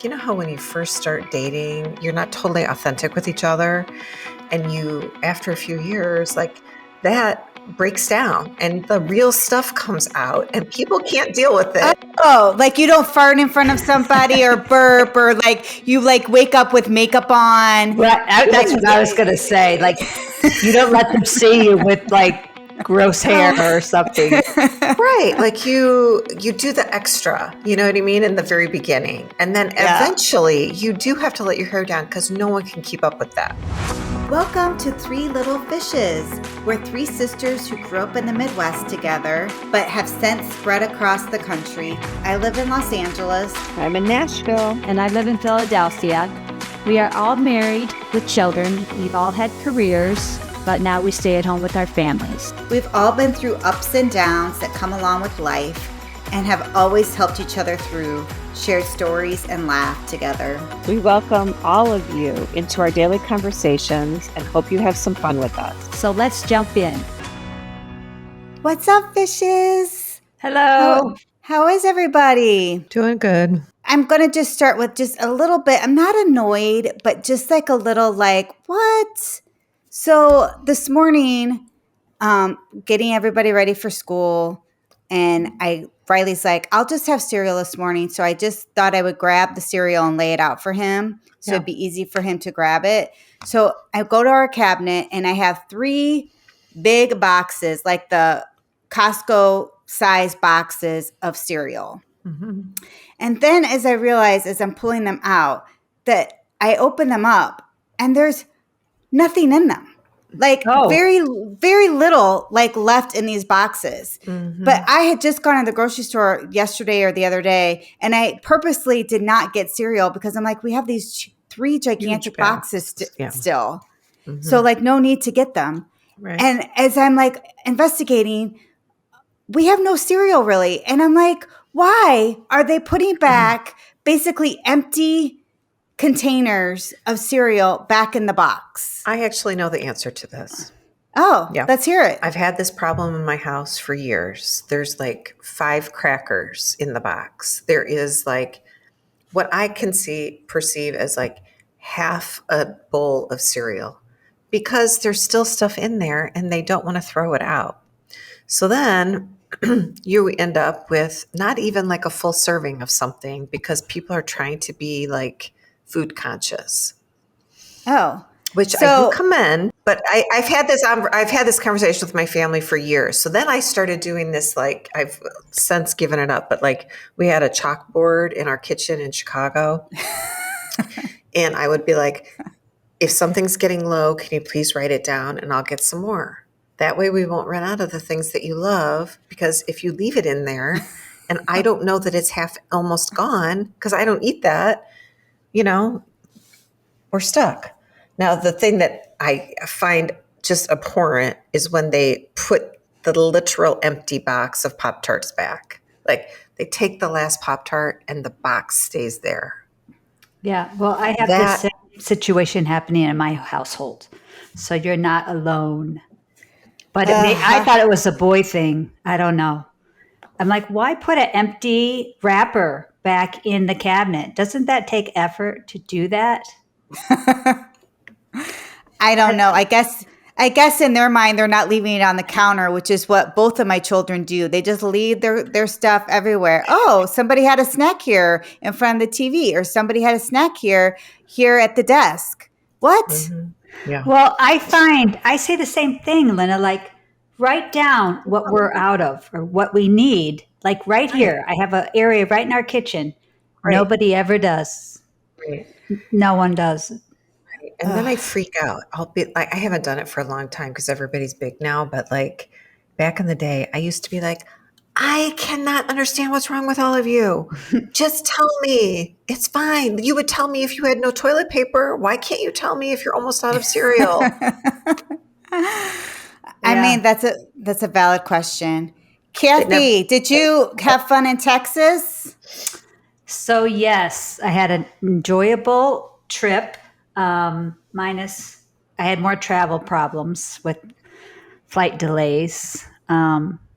You know how when you first start dating, you're not totally authentic with each other, and you, after a few years, like that breaks down and the real stuff comes out and people can't deal with it. Oh, like you don't fart in front of somebody or burp or like you like wake up with makeup on. Right. That's what I was going to say. Like, you don't let them see you with like gross hair or something. Right. Like you do the extra, you know what I mean, in the very beginning. And then eventually you do have to let your hair down because no one can keep up with that. Welcome to Three Little Fishes. We're three sisters who grew up in the Midwest together, but have since spread across the country. I live in Los Angeles. I'm in Nashville. And I live in Philadelphia. We are all married with children. We've all had careers, but now we stay at home with our families. We've all been through ups and downs that come along with life and have always helped each other through, shared stories, and laughed together. We welcome all of you into our daily conversations and hope you have some fun with us. So let's jump in. What's up, fishes? Hello. How is everybody? Doing good. I'm going to just start with just a little bit. I'm not annoyed, but just like a little like, what? So this morning, getting everybody ready for school, and Riley's like, I'll just have cereal this morning. So I just thought I would grab the cereal and lay it out for him. So it'd be easy for him to grab it. So I go to our cabinet and I have 3 big boxes, like the Costco size boxes of cereal. Mm-hmm. And then as I realize, as I'm pulling them out, that I open them up and there's nothing in them. Like very, very little like left in these boxes. Mm-hmm. But I had just gone to the grocery store yesterday or the other day, and I purposely did not get cereal because I'm like, we have these 3 gigantic boxes still. Mm-hmm. So like no need to get them. Right. And as I'm like investigating, we have no cereal really. And I'm like, why are they putting back basically empty containers of cereal back in the box? I actually know the answer to this. Oh, yeah. Let's hear it. I've had this problem in my house for years. There's like 5 crackers in the box. There is like what I can perceive as like half a bowl of cereal because there's still stuff in there and they don't want to throw it out. So then you end up with not even like a full serving of something because people are trying to be like food conscious. Oh, which I do commend, but I've had this conversation with my family for years. So then I started doing this, like I've since given it up, but like we had a chalkboard in our kitchen in Chicago. And I would be like, if something's getting low, can you please write it down and I'll get some more. That way we won't run out of the things that you love, because if you leave it in there and I don't know that it's almost gone because I don't eat that, you know, we're stuck. Now, the thing that I find just abhorrent is when they put the literal empty box of Pop-Tarts back. Like they take the last Pop-Tart and the box stays there. Yeah. Well, I have this same situation happening in my household. So you're not alone. But I thought it was a boy thing. I don't know. I'm like, why put an empty wrapper back in the cabinet? Doesn't that take effort to do that? I don't know. I guess in their mind, they're not leaving it on the counter, which is what both of my children do. They just leave their stuff everywhere. Oh, somebody had a snack here in front of the TV, or somebody had a snack here at the desk. What? Mm-hmm. Yeah. Well, I say the same thing, Lynne, like write down what we're out of or what we need. Like right here, I have an area right in our kitchen. Right. Nobody ever does. Right. No one does. Right. And then I freak out. I'll be like, I haven't done it for a long time because everybody's big now. But like back in the day, I used to be like, I cannot understand what's wrong with all of you. Just tell me. It's fine. You would tell me if you had no toilet paper. Why can't you tell me if you're almost out of cereal? I mean, that's a valid question. Kathy, did you have fun in Texas? So yes, I had an enjoyable trip. Minus, I had more travel problems with flight delays.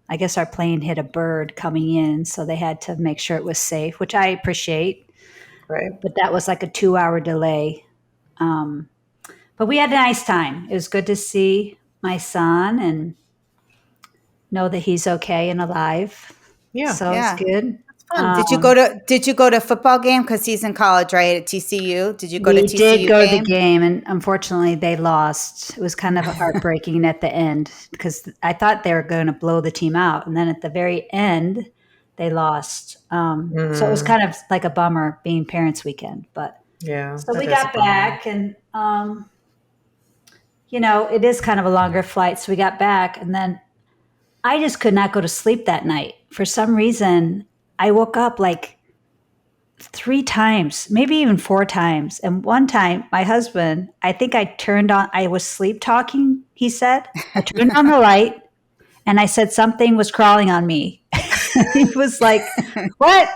I guess our plane hit a bird coming in, so they had to make sure it was safe, which I appreciate. Right. but that was like a 2-hour delay. But we had a nice time. It was good to see my son and know that he's okay and alive. Yeah. So it's Yeah. good. Fun. Did you go to a football game? Because he's in college, right? At TCU. Did you go to We did TCU go to the game? game, and unfortunately, they lost. It was kind of heartbreaking at the end because I thought they were going to blow the team out, and then at the very end, they lost. So it was kind of like a bummer being Parents Weekend. But Yeah. so that we is a got bummer. back, and it is kind of a longer flight. So we got back, and then I just could not go to sleep that night. For some reason, I woke up like 3 times, maybe even 4 times. And one time, my husband, I was sleep talking, he said. I turned on the light and I said something was crawling on me. He was like, "What?"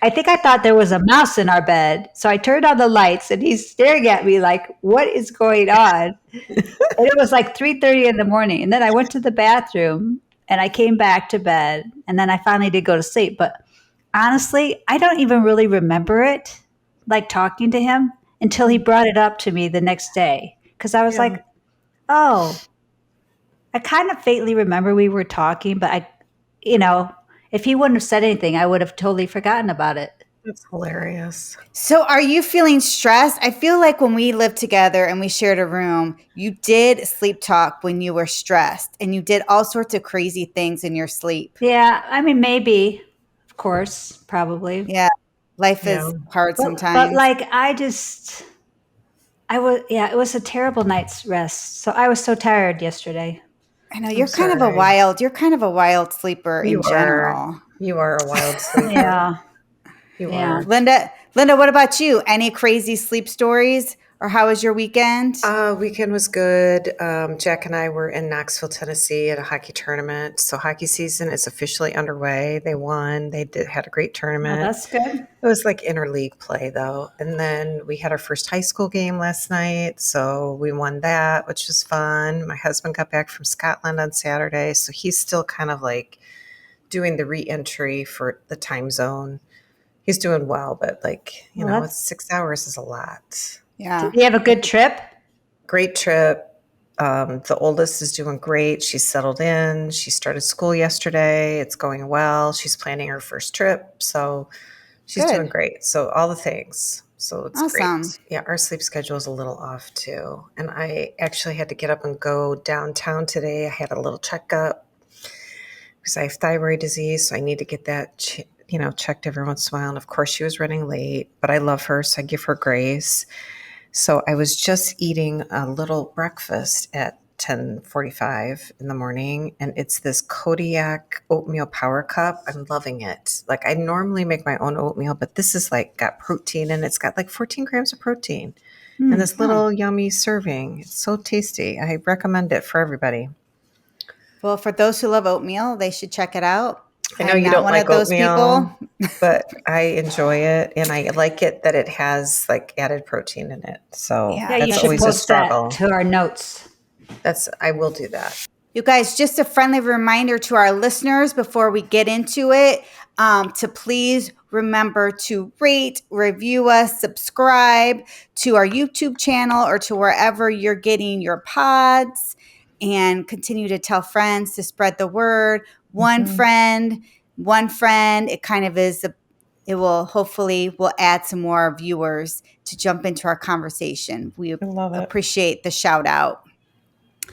I think I thought there was a mouse in our bed. So I turned on the lights and he's staring at me like, "What is going on?" And it was like 3:30 in the morning. And then I went to the bathroom and I came back to bed. And then I finally did go to sleep. But honestly, I don't even really remember it, like talking to him, until he brought it up to me the next day. Because I was Yeah. like, oh, I kind of faintly remember we were talking, but if he wouldn't have said anything, I would have totally forgotten about it. That's hilarious. So are you feeling stressed? I feel like when we lived together and we shared a room, you did sleep talk when you were stressed and you did all sorts of crazy things in your sleep. Yeah, I mean, maybe, of course, probably. Yeah. Life Yeah. is hard But sometimes. like, it was a terrible night's rest. So I was so tired yesterday. I know I'm you're sorry. you're kind of a wild sleeper in You are. general. You are a wild sleeper. Yeah. You Yeah. are. Linda, what about you? Any crazy sleep stories or how was your weekend? Weekend was good. Jack and I were in Knoxville, Tennessee at a hockey tournament. So hockey season is officially underway. They won. Had a great Oh, tournament. that's good. It was like interleague play though. And then we had our first high school game last night. So we won that, which was fun. My husband got back from Scotland on Saturday. So he's still kind of like doing the re-entry for the time zone. He's doing well, but it's 6 hours is a lot. Yeah. Did you have a good trip? Great trip. The oldest is doing great. She's settled in. She started school yesterday. It's going well. She's planning her first trip. So she's Good. doing great. So all the things. So it's Awesome. great. Yeah, our sleep schedule is a little off too. And I actually had to get up and go downtown today. I had a little checkup because I have thyroid disease. So I need to get that checked every once in a while. And of course she was running late, but I love her. So I give her grace. So I was just eating a little breakfast at 10:45 in the morning, and it's this Kodiak oatmeal power cup. I'm loving it. Like I normally make my own oatmeal, but this is like got protein and it's got like 14 grams of protein and this little yummy serving. It's so tasty. I recommend it for everybody. Well, for those who love oatmeal, they should check it out. I know I'm you not don't one like of those oatmeal, people. but I enjoy it, and I like it that it has like added protein in it. So Yeah, You that's should always a post struggle. that to our notes. I will do that. You guys, just a friendly reminder to our listeners before we get into it, to please remember to rate, review us, subscribe to our YouTube channel or to wherever you're getting your pods, and continue to tell friends to spread the word. One friend, it kind of is, it will hopefully will add some more viewers to jump into our conversation. We love it. appreciate the shout out.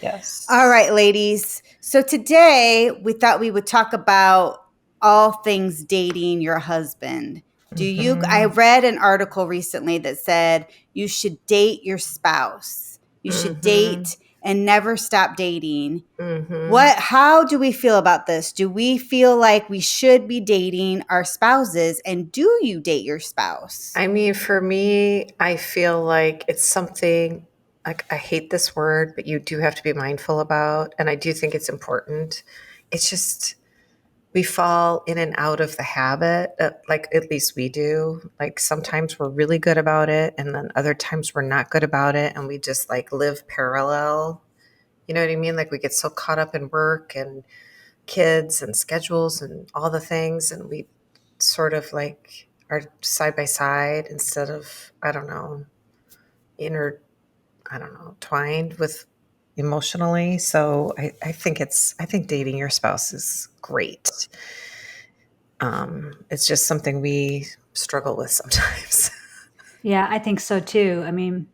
Yes. All right, ladies. So today we thought we would talk about all things dating your husband. I read an article recently that said you should date your spouse. You should date and never stop dating. How do we feel about this? Do we feel like we should be dating our spouses? And do you date your spouse? I mean, for me, I feel like it's something like I hate this word, but you do have to be mindful about. And I do think it's important. It's just we fall in and out of the habit, like at least we do. Like sometimes we're really good about it, and then other times we're not good about it, and we just like live parallel. You know what I mean? Like we get so caught up in work and kids and schedules and all the things, and we sort of like are side by side instead of, twined with emotionally. So I think dating your spouse is great. It's just something we struggle with sometimes. Yeah, I think so too. I mean,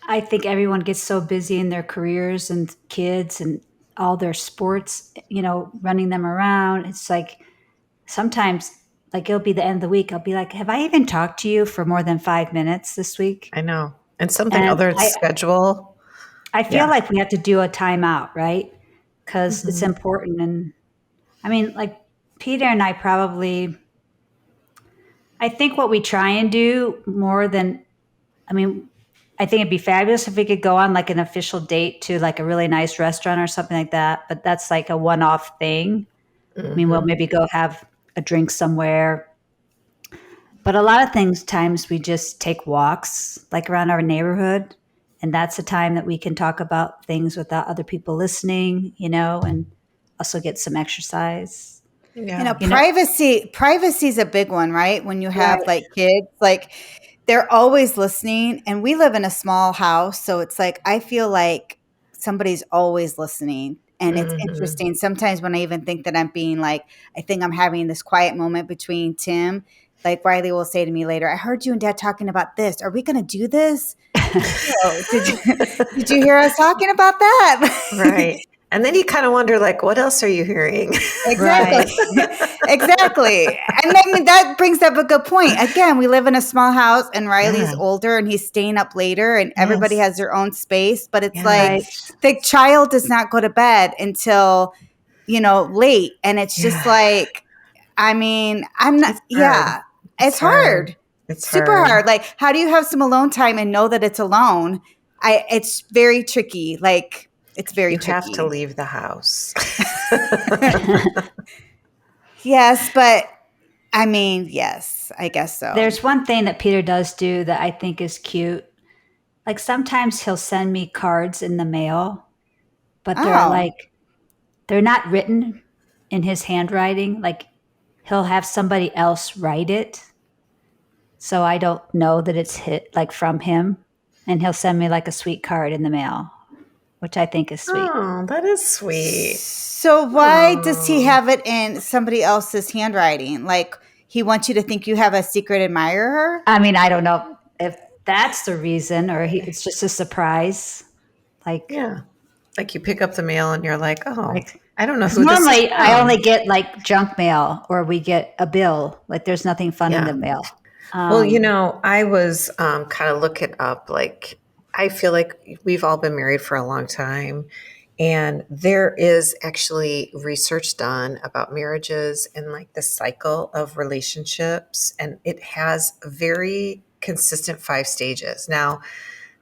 I think everyone gets so busy in their careers and kids and all their sports, running them around. It's like sometimes, like, it'll be the end of the week. I'll be like, have I even talked to you for more than 5 minutes this week? I know. And something And other than schedule. I feel like we have to do a timeout, right? Because it's important. And I mean, like, Peter and I probably, I think what we try and do more than, I mean, I think it'd be fabulous if we could go on like an official date to like a really nice restaurant or something like that. But that's like a one-off thing. I mean, we'll maybe go have a drink somewhere. But a lot of times we just take walks like around our neighborhood. And that's a time that we can talk about things without other people listening, and also get some exercise. Yeah. Privacy is a big one, right? When you have like kids, like they're always listening, and we live in a small house. So it's like, I feel like somebody's always listening. And it's interesting. Sometimes when I even think that I'm being like, I think I'm having this quiet moment between Tim, like Riley will say to me later, I heard you and Dad talking about this. Are we going to do this? Oh, did you hear us talking about that? Right. And then you kind of wonder, like, what else are you hearing? Exactly. Exactly. And I mean, that brings up a good point. Again, we live in a small house, and Riley's older and he's staying up later, and everybody has their own space. But it's like the child does not go to bed until, late. And it's just like, I mean, I'm not, it's hard. It's super hard. Like, how do you have some alone time and know that it's alone? It's very tricky. Like, it's very tricky. You have to leave the house. Yes, but I mean, yes, I guess so. There's one thing that Peter does do that I think is cute. Like, sometimes he'll send me cards in the mail, but they're not written in his handwriting. Like, he'll have somebody else write it. So I don't know that it's from him. And he'll send me like a sweet card in the mail, which I think is sweet. Oh, that is sweet. So why does he have it in somebody else's handwriting? Like, he wants you to think you have a secret admirer? I mean, I don't know if that's the reason, or it's just a surprise. Like, yeah. Like, you pick up the mail and you're like, I don't know who normally this is. I only get like junk mail, or we get a bill. Like, there's nothing fun in the mail. Well, I was kind of looking up, like, I feel like we've all been married for a long time, and there is actually research done about marriages and like the cycle of relationships, and it has a very consistent 5 stages. Now,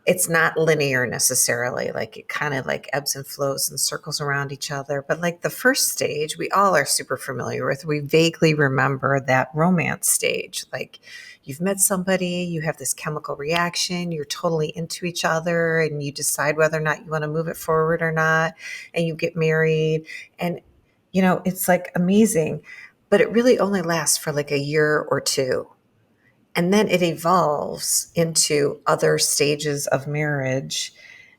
it's not linear necessarily, like it kind of like ebbs and flows and circles around each other. But like the first stage, we all are super familiar with. We vaguely remember that romance stage. Like, you've met somebody, you have this chemical reaction, you're totally into each other, and you decide whether or not you want to move it forward or not, and you get married. And, it's like amazing, but it really only lasts for like a year or two. And then it evolves into other stages of marriage.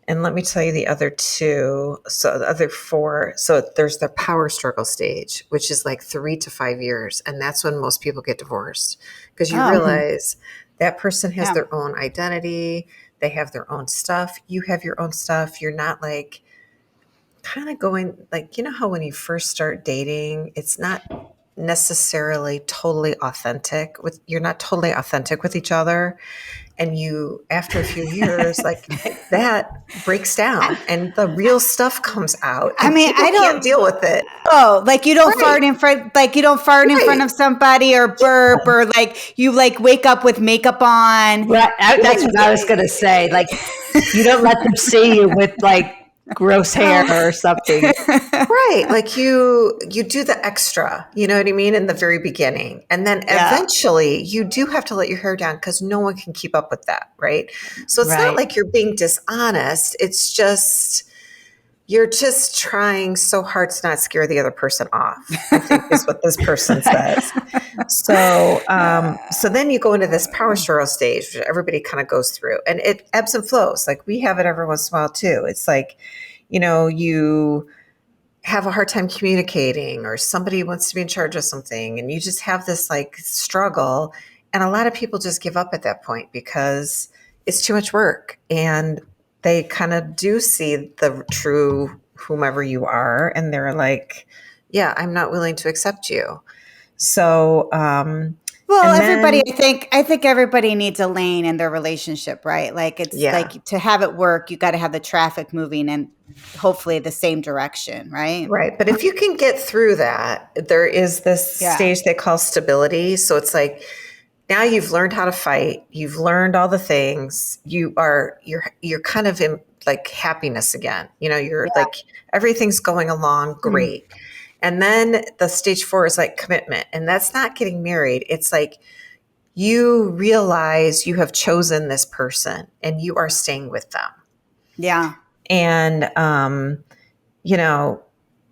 And let me tell you the other 2. So the other 4. So there's the power struggle stage, which is like 3 to 5 years. And that's when most people get divorced, because you realize that person has their own identity. They have their own stuff. You have your own stuff. You're not like kind of going like, how when you first start dating, it's not necessarily totally authentic you're not totally authentic with each other, and you, after a few years, like, that breaks down and the real stuff comes out. I mean, I can't deal with it. Oh, like, you don't fart in front, in front of somebody, or burp, or like you like wake up with makeup on. Right. That's what I was going to say. Like, you don't let them see you with like gross hair or something. Right. Like, you do the extra, you know what I mean, in the very beginning. And then eventually you do have to let your hair down, because no one can keep up with that. Right. So it's not like you're being dishonest. It's just you're just trying so hard to not scare the other person off, I think is what this person says. So then you go into this power struggle stage, which everybody kind of goes through, and it ebbs and flows. Like we have it every once in a while too. It's like, you have a hard time communicating, or somebody wants to be in charge of something, and you just have this like struggle. And a lot of people just give up at that point because it's too much work, and they kind of do see the true whomever you are, and they're like, yeah, I'm not willing to accept you. So, everybody, I think everybody needs a lane in their relationship, right? Like it's like to have it work, you got to have the traffic moving in hopefully the same direction, right? Right. But if you can get through that, there is this stage they call stability. So it's like, now you've learned how to fight. You've learned all the things. You're kind of in like happiness again. You're like, everything's going along great. And then the stage 4 is like commitment. And that's not getting married. It's like you realize you have chosen this person and you are staying with them. Yeah. And,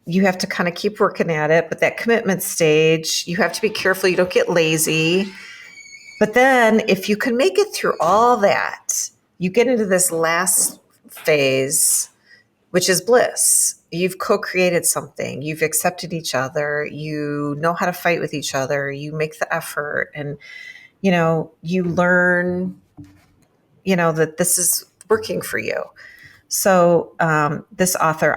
you have to kind of keep working at it. But that commitment stage, you have to be careful you don't get lazy. But then if you can make it through all that, you get into this last phase, which is bliss. You've co-created something. You've accepted each other. You know how to fight with each other. You make the effort, and, you learn, that this is working for you. So this author,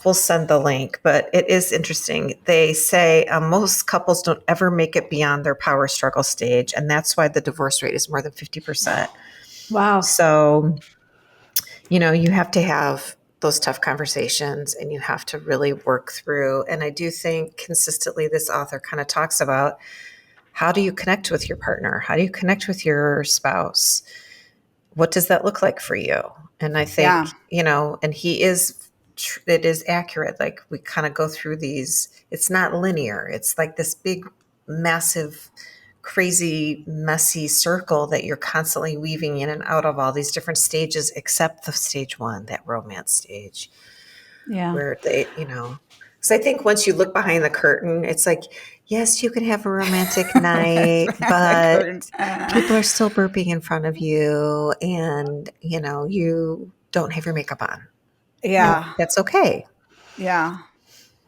we'll send the link, but it is interesting. They say most couples don't ever make it beyond their power struggle stage, and that's why the divorce rate is more than 50%. Wow. So, you have to have those tough conversations, and you have to really work through. And I do think consistently this author kind of talks about, how do you connect with your partner? How do you connect with your spouse? What does that look like for you? And I think, and it is accurate. Like we kind of go through these, it's not linear. It's like this big, massive, crazy, messy circle that you're constantly weaving in and out of all these different stages, except the stage 1, that romance stage. Yeah. Where they, because I think once you look behind the curtain, it's like, yes, you can have a romantic night, but people are still burping in front of you, and, you don't have your makeup on. Yeah. And that's okay. Yeah.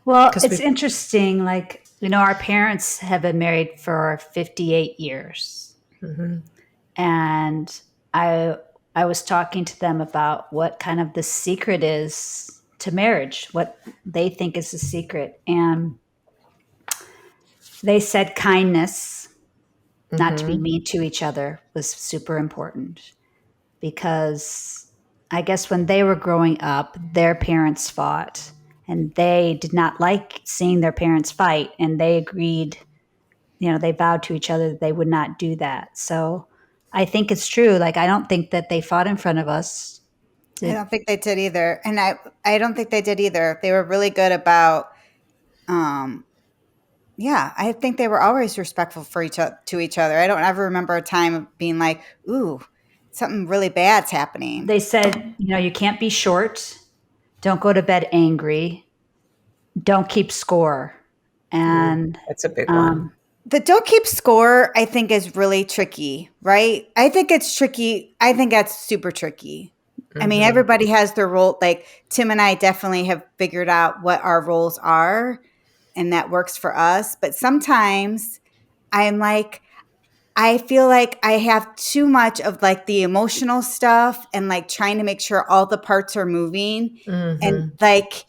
Well, it's interesting. Like, our parents have been married for 58 years. Mm-hmm. And I was talking to them about what kind of the secret is to marriage, what they think is the secret. And they said kindness, not to be mean to each other, was super important, because I guess when they were growing up, their parents fought, and they did not like seeing their parents fight, and they agreed, they vowed to each other that they would not do that. So I think it's true. Like, I don't think that they fought in front of us. I don't think they did either. And I don't think they did either. They were really good about, I think they were always respectful to each other. I don't ever remember a time of being like, ooh, something really bad's happening. They said, you can't be short. Don't go to bed angry. Don't keep score. And that's a big one. The don't keep score, I think, is really tricky, right? I think it's tricky. I think that's super tricky. Mm-hmm. I mean, everybody has their role. Like Tim and I definitely have figured out what our roles are, and that works for us. But sometimes I'm like, I feel like I have too much of like the emotional stuff and like trying to make sure all the parts are moving. Mm-hmm. And like,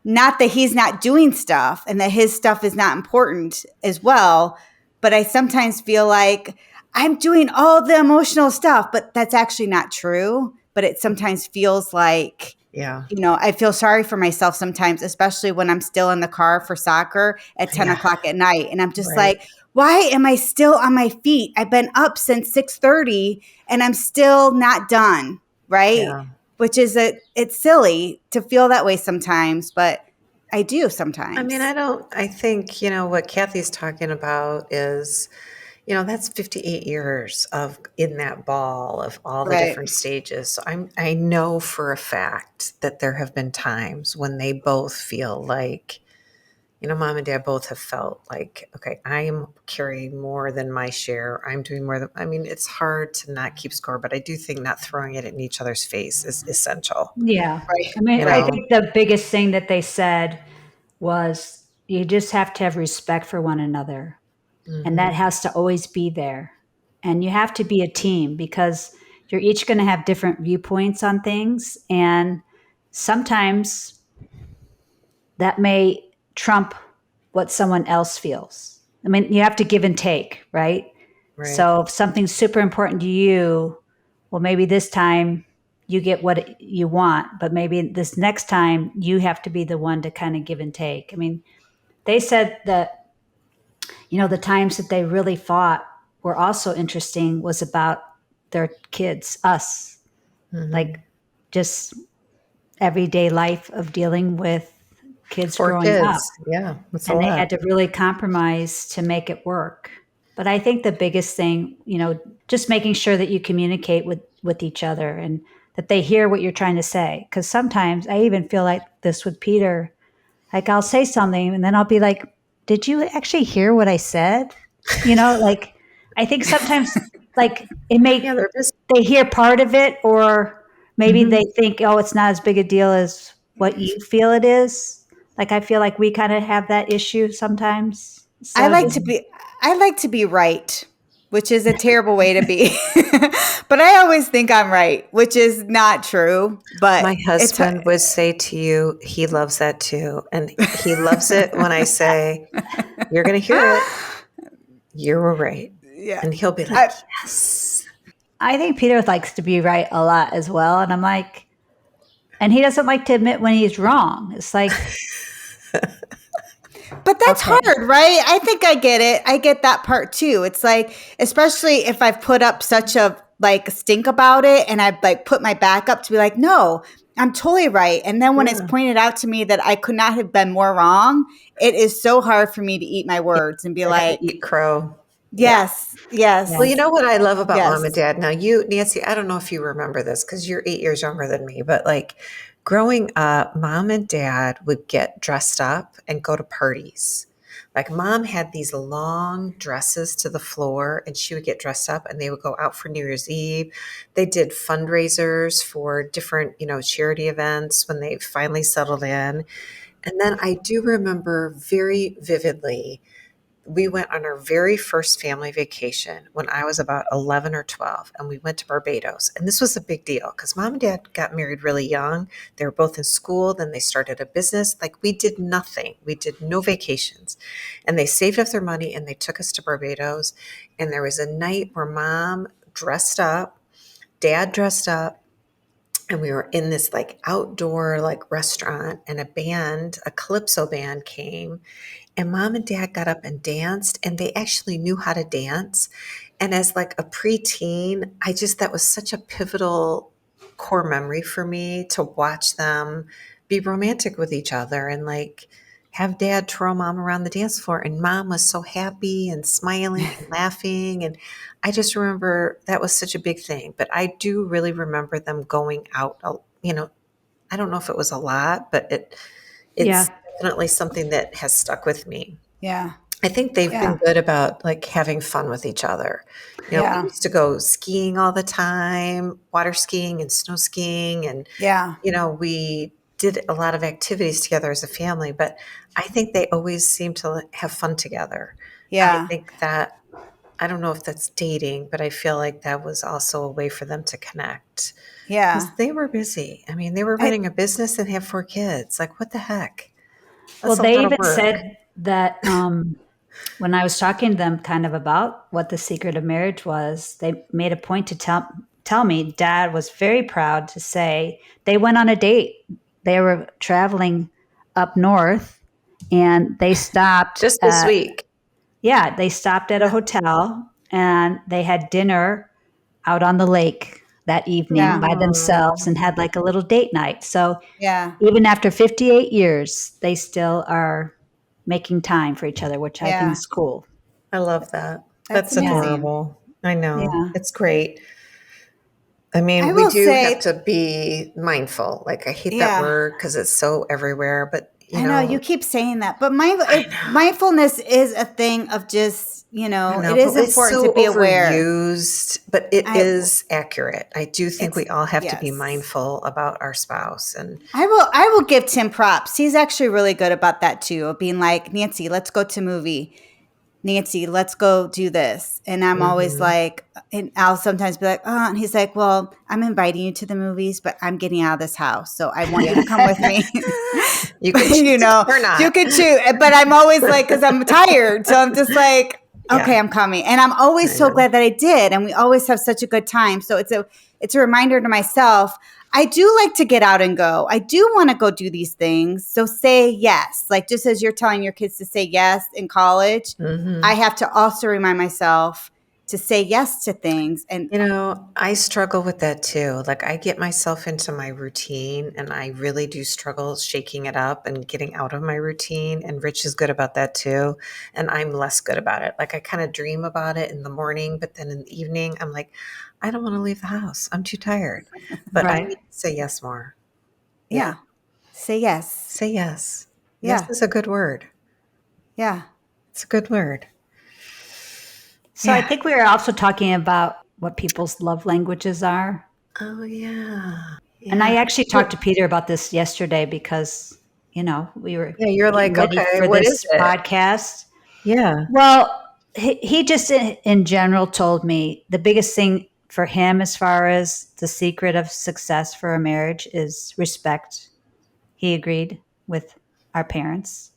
not that he's not doing stuff and that his stuff is not important as well, but I sometimes feel like I'm doing all the emotional stuff, but that's actually not true. But it sometimes feels like, I feel sorry for myself sometimes, especially when I'm still in the car for soccer at 10 o'clock at night. And I'm just like, why am I still on my feet? I've been up since 6:30 and I'm still not done. Right. Yeah. Which is it's silly to feel that way sometimes, but I do sometimes. I mean, I think, what Kathy's talking about is, that's 58 years of in that ball of all the Right. different stages. So I know for a fact that there have been times when they both feel like, mom and dad both have felt like, okay, I am carrying more than my share. I'm doing more than, it's hard to not keep score, but I do think not throwing it in each other's face is essential. Yeah. Right. I mean, You I know? think the biggest thing that they said was you just have to have respect for one another. And that has to always be there. And you have to be a team because you're each going to have different viewpoints on things. And sometimes that may trump what someone else feels. I mean, you have to give and take, right? Right. So if something's super important to you, well, maybe this time you get what you want, but maybe this next time you have to be the one to kind of give and take. I mean, they said that, the times that they really fought were also interesting was about their kids, us, like just everyday life of dealing with kids 4 growing up. kids. Yeah. That's a And they lot. had to really compromise to make it work. But I think the biggest thing, just making sure that you communicate with each other and that they hear what you're trying to say. Because sometimes I even feel like this with Peter. Like I'll say something and then I'll be like, did you actually hear what I said? Like I think sometimes like it may Yeah, they're busy. they hear part of it or maybe they think, oh, it's not as big a deal as what you feel it is. Like I feel like we kind of have that issue sometimes. I So like to be right, which is a terrible way to be. But I always think I'm right, which is not true. But My husband would say to you, he loves that too. And he loves it when I say, you're going to hear it. You were right. yeah. And he'll be like, yes. I think Peter likes to be right a lot as well. And I'm like, and he doesn't like to admit when he's wrong. It's like, But that's hard, right? I think I get it. I get that part too. It's like, especially if I've put up such a stink about it and I've put my back up to be like, no, I'm totally right. And then when it's pointed out to me that I could not have been more wrong, it is so hard for me to eat my words and be like, Eat crow. yes. Well, you know what I love about Yes. mom and dad? Now, you, Nancy, I don't know if you remember this because you're 8 years younger than me, but like growing up, mom and dad would get dressed up and go to parties. Like mom had these long dresses to the floor and she would get dressed up and they would go out for New Year's Eve. They did fundraisers for different, charity events when they finally settled in. And then I do remember very vividly, we went on our very first family vacation when I was about 11 or 12, and we went to Barbados. And this was a big deal because mom and dad got married really young. They were both in school. Then they started a business. Like we did nothing. We did no vacations. And they saved up their money and they took us to Barbados. And there was a night where mom dressed up, dad dressed up, and we were in this outdoor restaurant, and a calypso band came, and mom and dad got up and danced, and they actually knew how to dance. And as a preteen, that was such a pivotal core memory for me to watch them be romantic with each other and have dad twirl mom around the dance floor. And mom was so happy and smiling and laughing. And I just remember that was such a big thing. But I do really remember them going out, I don't know if it was a lot, but it's definitely something that has stuck with me. Yeah. I think they've been good about having fun with each other. We used to go skiing all the time, water skiing and snow skiing. And, we did a lot of activities together as a family, but I think they always seem to have fun together. Yeah. I think that, I don't know if that's dating, but I feel like that was also a way for them to connect. Yeah. 'Cause they were busy. I mean, they were running a business and have 4 kids. What the heck? well, That's a they lot of even work. said that when I was talking to them kind of about what the secret of marriage was, they made a point to tell me dad was very proud to say they went on a date. They were traveling up north and they stopped Just this week. Yeah, they stopped at a hotel and they had dinner out on the lake that evening by themselves and had a little date night. So even after 58 years, they still are making time for each other, which I think is cool. I love that. That's amazing. adorable. I know. Yeah. It's great. I mean, I we will do say- have to be mindful. Like, I hate that Yeah. word because it's so everywhere, but I know you keep saying that, but mindfulness is a thing of just, it is but it's important so to be aware. overused, but it is accurate. I do think we all have to be yes. mindful about our spouse. And I will give Tim props. He's actually really good about that too, of being like, Nancy, let's go to a movie. Nancy, let's go do this. And I'm always like, and I'll sometimes be like, oh, and he's like, well, I'm inviting you to the movies, but I'm getting out of this house. So I want you to come with me. you can choose or not. You can choose. But I'm always like, because I'm tired. So I'm just like, okay, I'm coming. And I'm always so glad that I did. And we always have such a good time. So it's a reminder to myself. I do like to get out and go. I do want to go do these things. So say yes. Like just as you're telling your kids to say yes in college, I have to also remind myself to say yes to things. And I struggle with that too. Like I get myself into my routine and I really do struggle shaking it up and getting out of my routine. And Rich is good about that too. And I'm less good about it. Like I kind of dream about it in the morning, but then in the evening, I'm like, I don't want to leave the house. I'm too tired. But I need to say yes more. Yeah. Say yes. Say yes. Yeah. Yes is a good word. Yeah. It's a good word. So I think we were also talking about what people's love languages are. Oh, yeah. And I actually talked to Peter about this yesterday because, we were you're like, ready okay, for what this is it? podcast. Yeah. Well, he just in general told me the biggest thing for him as far as the secret of success for a marriage is respect. He agreed with our parents.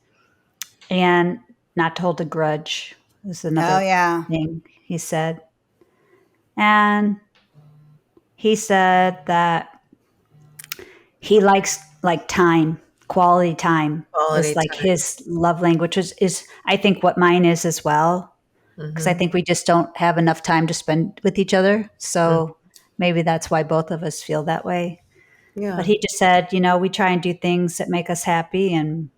And not to hold a grudge is another thing he said. And he said that he likes like time, quality time is like his love language is I think what mine is as well. Because I think we just don't have enough time to spend with each other. So maybe that's why both of us feel that way. Yeah. But he just said, we try and do things that make us happy and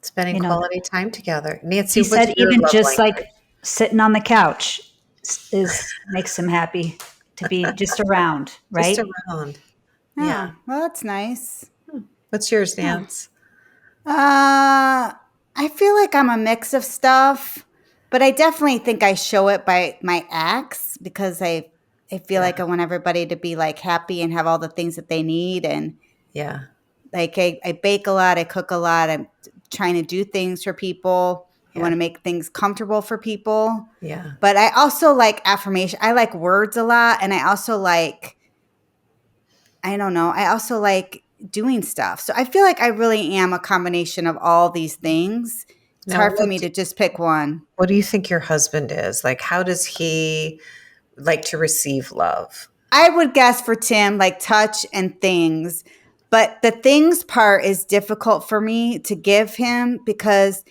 spending quality time together. Nancy, he said even just like sitting on the couch makes him happy to be just around, right? Just around. Yeah. Well, that's nice. What's yours, Nance? I feel like I'm a mix of stuff, but I definitely think I show it by my acts because I feel like I want everybody to be like happy and have all the things that they need. And like I bake a lot, I cook a lot. I'm trying to do things for people. I want to make things comfortable for people. Yeah. But I also like affirmation. I like words a lot. And I also like, I don't know, I also like doing stuff. So I feel like I really am a combination of all these things. It's hard for me to just pick one. What do you think your husband is? Like, how does he like to receive love? I would guess for Tim, like touch and things. But the things part is difficult for me to give him because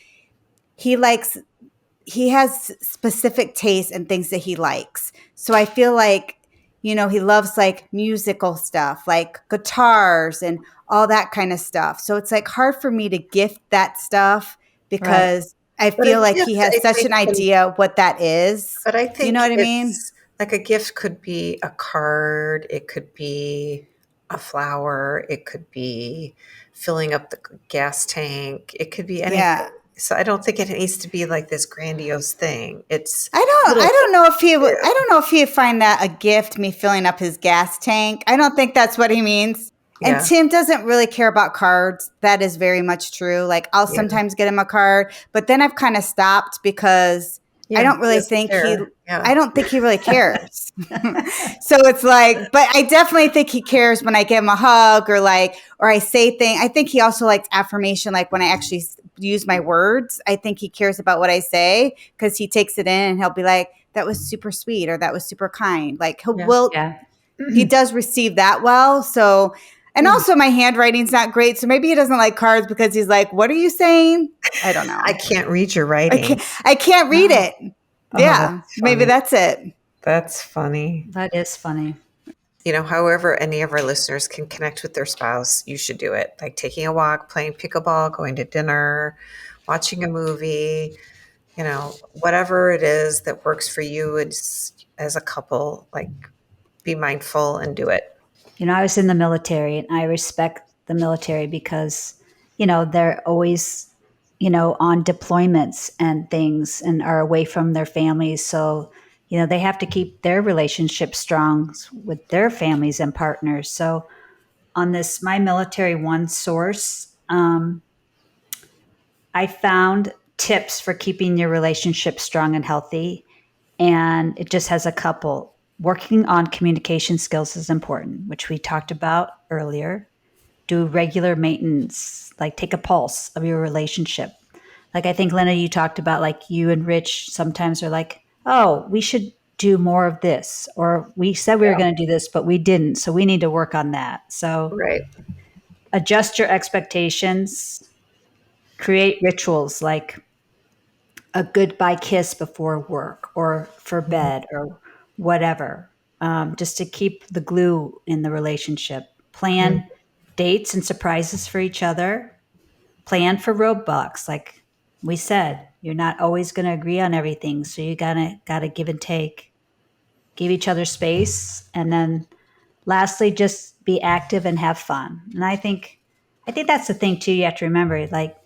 he has specific tastes and things that he likes. So I feel like, he loves like musical stuff, like guitars and all that kind of stuff. So it's like hard for me to gift that stuff because I feel like he has such an idea what that is. But I think you know what I mean? Like a gift could be a card. It could be a flower. It could be filling up the gas tank. It could be anything. Yeah. So I don't think it needs to be like this grandiose thing. I don't know if he'd find that a gift, me filling up his gas tank. I don't think that's what he means. Yeah. And Tim doesn't really care about cards. That is very much true. Like I'll sometimes get him a card, but then I've kind of stopped because I don't really think I don't think he really cares. So it's like, but I definitely think he cares when I give him a hug or I say things. I think he also likes affirmation. Like when I actually use my words, I think he cares about what I say because he takes it in and he'll be like, that was super sweet or that was super kind. Like he does receive that well. So, and also my handwriting's not great. So maybe he doesn't like cards because he's like, what are you saying? I don't know. I can't read your writing. I can't read it. Yeah. Maybe that's it. That's funny. That is funny. However any of our listeners can connect with their spouse, you should do it. Like taking a walk, playing pickleball, going to dinner, watching a movie, whatever it is that works for you as a couple, like be mindful and do it. I was in the military, and I respect the military because, they're always, on deployments and things and are away from their families. So, they have to keep their relationship strong with their families and partners. So, on this My Military One source, I found tips for keeping your relationship strong and healthy. And it just has a couple. Working on communication skills is important, which we talked about earlier. Do regular maintenance, like take a pulse of your relationship. Like I think, Lynne, you talked about like you and Rich sometimes are like, oh, we should do more of this. Or we said we were going to do this, but we didn't. So we need to work on that. So Right. adjust your expectations, create rituals like a goodbye kiss before work or for bed or whatever, just to keep the glue in the relationship. Plan dates and surprises for each other. Plan for roadblocks. Like we said, you're not always going to agree on everything. So you gotta give and take, give each other space. And then lastly, just be active and have fun. And I think that's the thing too. You have to remember, like,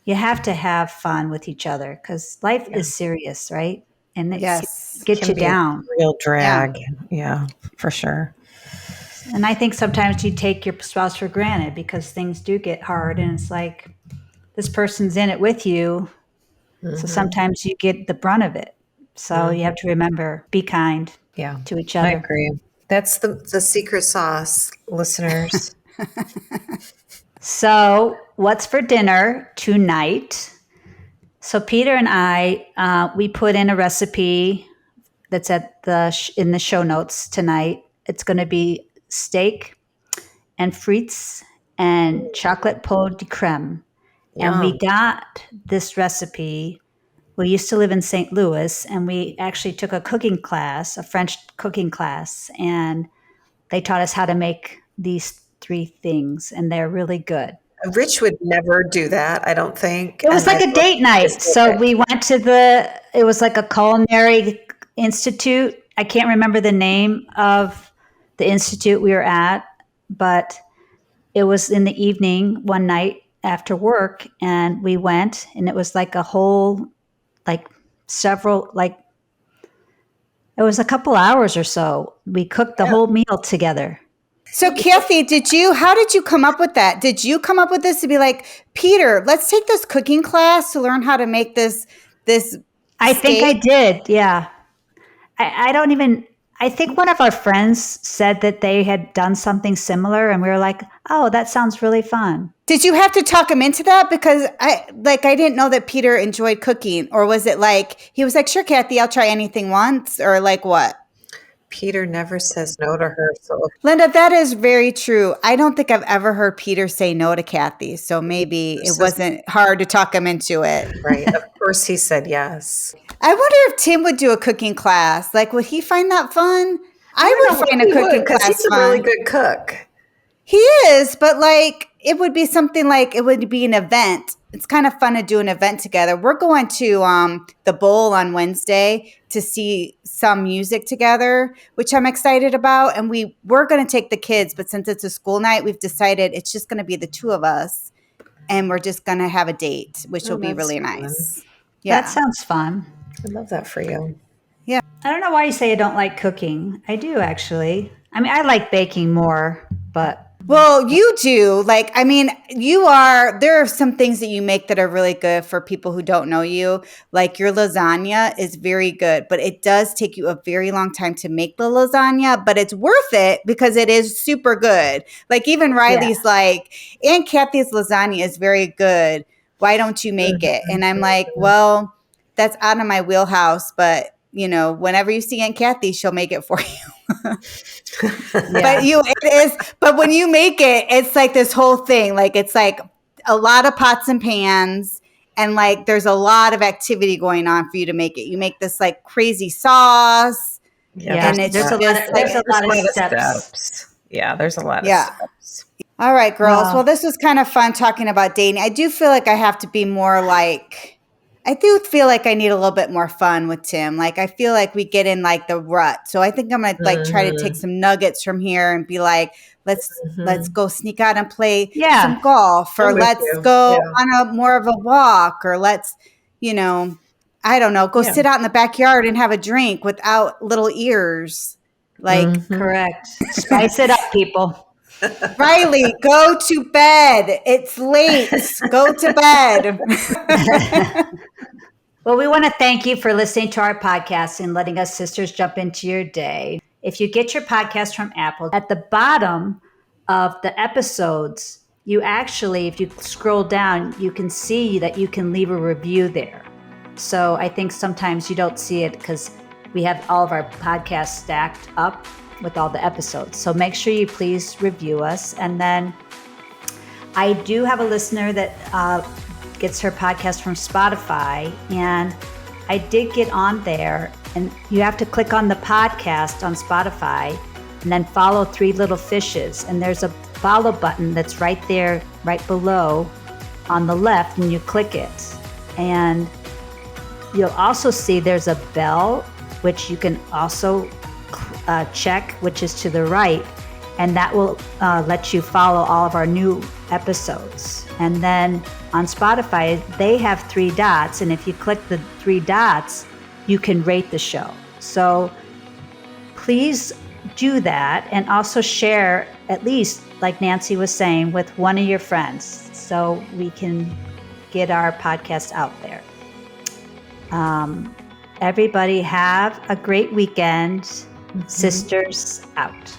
you have to have fun with each other because life is serious, right? And it Yes. gets you Can be a down. real drag. Yeah, for sure. And I think sometimes you take your spouse for granted because things do get hard, and it's like this person's in it with you. So sometimes you get the brunt of it. So you have to remember, be kind to each I other. agree. That's the secret sauce, listeners. So, what's for dinner tonight? So, Peter and I, we put in a recipe that's in the show notes tonight. It's going to be steak and frites and chocolate pot de crème. And we got this recipe. We used to live in St. Louis, and we actually took a cooking class, a French cooking class, and they taught us how to make these three things, and they're really good. Rich would never do that, I don't think. It was like a date night. So we went to it was like a culinary institute. I can't remember the name of the institute we were at, but it was in the evening one night after work, and we went, and it was like a whole, like several, like it was a couple hours or so. We cooked the whole meal together. So Kathy, how did you come up with that? Did you come up with this to be like, Peter, let's take this cooking class to learn how to make this I think I did. Yeah. I think one of our friends said that they had done something similar, and we were like, oh, that sounds really fun. Did you have to talk him into that? Because I didn't know that Peter enjoyed cooking, or was it like, he was like, sure, Kathy, I'll try anything once, or like what? Peter never says no to her. So Linda, that is very true. I don't think I've ever heard Peter say no to Kathy. So maybe it wasn't hard to talk him into it. Right. Of course he said yes. I wonder if Tim would do a cooking class. Like, would he find that fun? I would find a cooking class he's fun. a really good cook. He is, but like, it would be something like, it would be an event. It's kind of fun to do an event together. We're going to the Bowl on Wednesday to see some music together, which I'm excited about. And we're going to take the kids, but since it's a school night, we've decided it's just going to be the two of us, and we're just going to have a date, which will be really nice. Yeah, that sounds fun. I love that for you. Yeah. I don't know why you say I don't like cooking. I do, actually. I mean, I like baking more, but. Well, you do. Like, I mean, there are some things that you make that are really good for people who don't know you. Like, your lasagna is very good, but it does take you a very long time to make the lasagna, but it's worth it because it is super good. Like, even Riley's like, Aunt Kathy's lasagna is very good. Why don't you make it? And I'm like, well, that's out of my wheelhouse, but whenever you see Aunt Kathy, she'll make it for you. But when you make it, it's like this whole thing. Like, it's like a lot of pots and pans, and like there's a lot of activity going on for you to make it. You make this like crazy sauce. Yeah, and there's a lot of steps. Yeah, there's a lot of steps. All right, girls. Well, this was kind of fun talking about dating. I do feel like I have to be more like I do feel like I need a little bit more fun with Tim. Like, I feel like we get in like the rut. So I think I'm going to like try to take some nuggets from here and be like, let's go sneak out and play some golf, or let's go on a more of a walk, or let's, I don't know, go sit out in the backyard and have a drink without little ears. Like, correct. Spice it up, people. Riley, go to bed. It's late. Go to bed. Well, we want to thank you for listening to our podcast and letting us sisters jump into your day. If you get your podcast from Apple, at the bottom of the episodes, you actually, if you scroll down, you can see that you can leave a review there. So I think sometimes you don't see it because we have all of our podcasts stacked up with all the episodes. So make sure you please review us. And then I do have a listener that gets her podcast from Spotify, and I did get on there, and you have to click on the podcast on Spotify and then follow Three Little Fishes, and there's a follow button that's right there, right below on the left, and you click it, and you'll also see there's a bell which you can also check, which is to the right, and that will let you follow all of our new episodes. And then on Spotify, they have 3 dots, and if you click the 3 dots, you can rate the show. So please do that, and also share, at least like Nancy was saying, with one of your friends so we can get our podcast out there. Everybody have a great weekend. Sisters out.